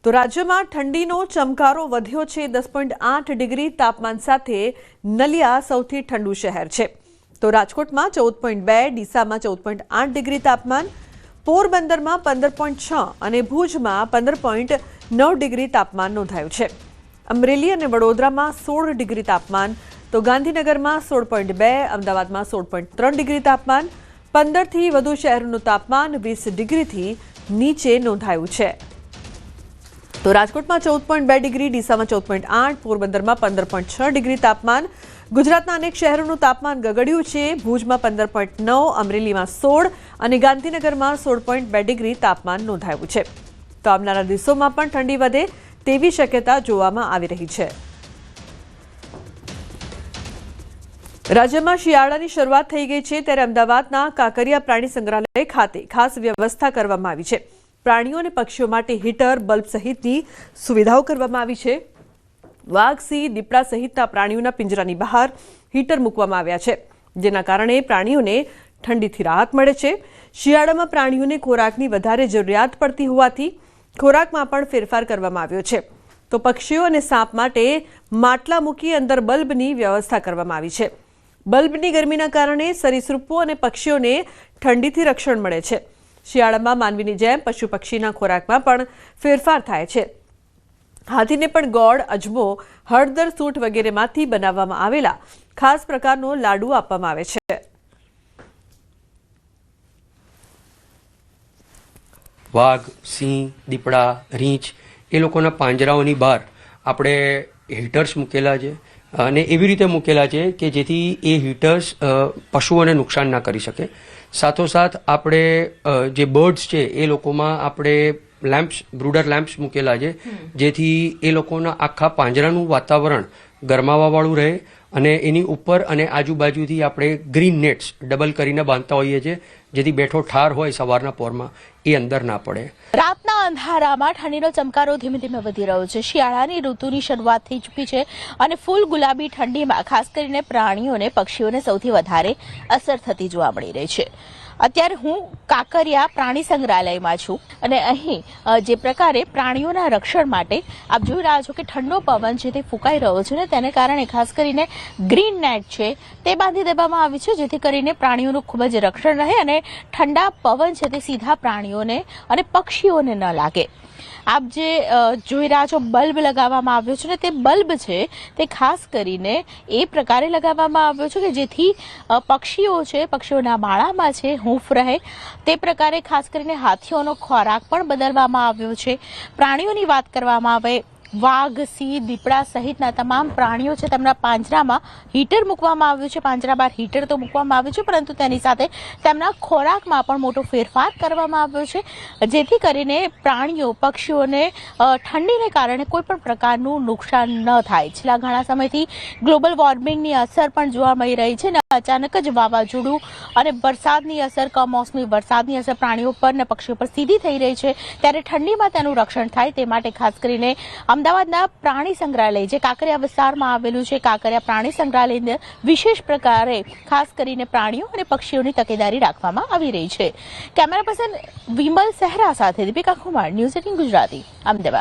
તો રાજ્યમાં ઠંડીનો ચમકારો વધ્યો છે। 10.8 ડિગ્રી તાપમાન સાથે નલિયા સૌથી ઠંડુ શહેર છે। તો રાજકોટમાં 14.2, ડીસામાં 14.8 ડિગ્રી તાપમાન, પોરબંદરમાં 15.6 અને ભુજમાં 15.9 ડિગ્રી તાપમાન નોંધાયું છે। અમરેલી અને વડોદરામાં 16 ડિગ્રી તાપમાન, તો ગાંધીનગરમાં 16.2, અમદાવાદમાં 16.3 ડિગ્રી તાપમાન, 15થી વધુ શહેરોનું તાપમાન 20 ડિગ્રીથી નીચે નોંધાયું છે। તો રાજકોટમાં 14.2 ડિગ્રી, ડીસામાં 14.8, પોરબંદરમાં 15.6 ડિગ્રી તાપમાન। ગુજરાતના અનેક શહેરોનું તાપમાન ગગડ્યું છે। ભુજમાં 15.9, અમરેલીમાં 16 અને ગાંધીનગરમાં 16.2 ડિગ્રી તાપમાન નોંધાયું છે। તો આવનારા દિવસોમાં પણ ઠંડી વધે તેવી શક્યતા જોવામાં આવી રહી છે। રાજ્યમાં શિયાળાની શરૂઆત થઈ ગઈ છે, ત્યારે અમદાવાદના કાંકરિયા પ્રાણી સંગ્રહાલય ખાતે ખાસ વ્યવસ્થા કરવામાં આવી છે। પ્રાણીઓ અને પક્ષીઓ માટે હીટર, બલ્બ સહિતની સુવિધાઓ કરવામાં આવી છે। વાઘ, સિંહ, દીપડા સહિતના પ્રાણીઓના પિંજરાની બહાર હીટર મૂકવામાં આવ્યા છે, જેના કારણે પ્રાણીઓને ઠંડીથી રાહત મળે છે। શિયાળામાં પ્રાણીઓને ખોરાકની વધારે જરૂરિયાત પડતી હોવાથી ખોરાકમાં પણ ફેરફાર કરવામાં આવ્યો છે। તો પક્ષીઓ અને સાપ માટે માટલા મૂકી અંદર બલ્બની વ્યવસ્થા કરવામાં આવી છે। બલ્બની ગરમીના કારણે સરીસૃપો અને પક્ષીઓને ઠંડીથી રક્ષણ મળે છે। શિયાળામાં માનવીની જેમ પશુ પક્ષીના ખોરાકમાં પણ ફેરફાર થાય છે। હાથીને પણ ગોળ, અજમો, હળદર, સૂંઠ વગેરેમાંથી બનાવવામાં આવેલા ખાસ પ્રકારનો લાડુ આપવામાં આવે છે। વાઘ, સિંહ, દીપડા, રીંછ એ લોકોના પાંજરાઓની બહાર આપણે હીટર્સ મૂકેલા છે અને એવી રીતે મૂકેલા છે કે જેથી એ હીટર્સ પશુઓને નુકસાન ના કરી શકે। સાથોસાથ આપણે જે બર્ડ્સ છે એ લોકોમાં આપણે લેમ્પ્સ, બ્રુડર લેમ્પ્સ મૂકેલા છે, જેથી એ લોકોના આખા પાંજરાનું વાતાવરણ ગરમાવાવાળું રહે અને એની ઉપર અને આજુબાજુથી આપણે ગ્રીન નેટ્સ ડબલ કરીને બાંધતા હોઈએ છીએ, જેથી બેઠો ઠાર હોય સવારના પોરમાં એ અંદર ના પડે। રાતના અંધારામાં ઠંડીનો ચમકારો ધીમે ધીમે વધી રહ્યો છે। શિયાળાની ઋતુની શરૂઆત થઈ ચૂકી છે અને ફૂલ ગુલાબી ઠંડીમાં ખાસ કરીને પ્રાણીઓને, પક્ષીઓને સૌથી વધારે અસર થતી જોવા મળી રહી છે। અત્યારે હું કાંકરિયા પ્રાણી સંગ્રહાલયમાં છું અને અહીં જે પ્રકારે પ્રાણીઓના રક્ષણ માટે આપ જોઈ રહ્યા છો કે ઠંડો પવન છે તે ફૂંકાઈ રહ્યો છે ને તેને કારણે ખાસ કરીને ગ્રીન નેટ છે તે બાંધી દેવામાં આવી છે, જેથી કરીને પ્રાણીઓનું ખૂબ જ રક્ષણ રહે અને ઠંડા પવન છે તે સીધા પ્રાણીઓને અને પક્ષીઓને ન લાગે। આપ જે જોઈ રહ્યા છો બલ્બ લગાવવામાં આવ્યો છે ને તે બલ્બ છે તે ખાસ કરીને એ પ્રકારે લગાવવામાં આવ્યો છે કે જેથી પક્ષીઓ છે, પક્ષીઓના માળામાં છે હૂંફ રહે તે પ્રકારે ખાસ કરીને હાથીઓનો ખોરાક પણ બદલવામાં આવ્યો છે। પ્રાણીઓની વાત કરવામાં આવે, વાઘ, સિંહ, દીપડા સહિતના તમામ પ્રાણીઓ છે તેમના પાંજરામાં હીટર મૂકવામાં આવ્યું છે। પાંજરા બહાર હીટર તો મૂકવામાં આવ્યું છે, પરંતુ તેની સાથે તેમના ખોરાકમાં પણ મોટો ફેરફાર કરવામાં આવ્યો છે, જેથી કરીને પ્રાણીઓ, પક્ષીઓને ઠંડીને કારણે કોઈ પણ પ્રકારનું નુકસાન ન થાય। છેલ્લા ઘણા સમયથી ગ્લોબલ વોર્મિંગની અસર પણ જોવા મળી રહી છે ને અચાનક જ વાવાઝોડું અને વરસાદની અસર, કમોસમી વરસાદની અસર પ્રાણીઓ પર અને પક્ષીઓ પર સીધી થઈ રહી છે, ત્યારે ઠંડીમાં તેનું રક્ષણ થાય તે માટે ખાસ કરીને અમદાવાદના પ્રાણી સંગ્રહાલય જે કાંકરિયા વિસ્તારમાં આવેલું છે, કાંકરિયા પ્રાણી સંગ્રહાલયને વિશેષ પ્રકારે ખાસ કરીને પ્રાણીઓ અને પક્ષીઓની તકેદારી રાખવામાં આવી રહી છે। કેમેરા પર્સન વિમલ સહેરા સાથે દીપિકા કુમાર, ન્યૂઝ 18 ગુજરાતી, અમદાવાદ।